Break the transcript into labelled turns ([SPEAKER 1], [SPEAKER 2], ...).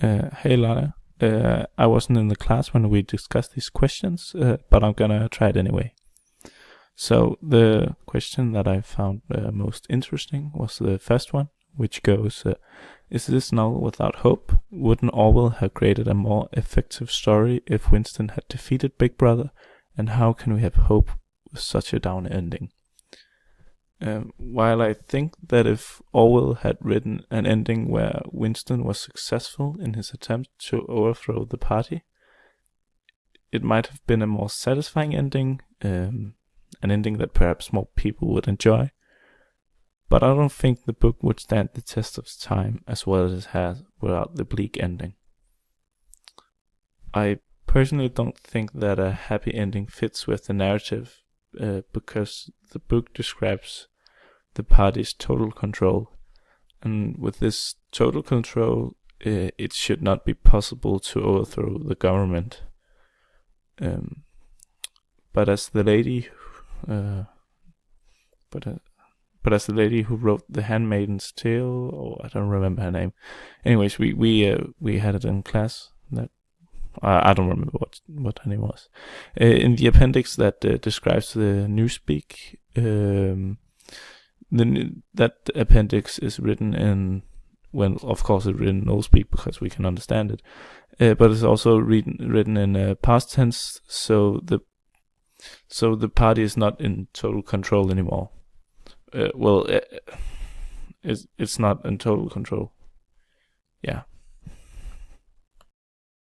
[SPEAKER 1] Hey Lana, I wasn't in the class when we discussed these questions, but I'm gonna try it anyway. So the question that I found most interesting was the first one, which goes, "Is this novel without hope? Wouldn't Orwell have created a more effective story if Winston had defeated Big Brother? And how can we have hope with such a down ending?" While I think that if Orwell had written an ending where Winston was successful in his attempt to overthrow the party, it might have been a more satisfying ending, an ending that perhaps more people would enjoy. But I don't think the book would stand the test of time as well as it has without the bleak ending. I personally don't think that a happy ending fits with the narrative, because the book describes the party's total control, and with this total control, it should not be possible to overthrow the government. Um, but as the lady, uh, but uh, but as the lady who wrote The Handmaid's Tale, or I don't remember her name. Anyways, we had it in class. That I don't remember what her name was. In the appendix that describes the Newspeak, that appendix is written in, well, of course it's written in old speak because we can understand it, but it's also written in past tense, so the party is not in total control anymore. Well, it's not in total control. Yeah,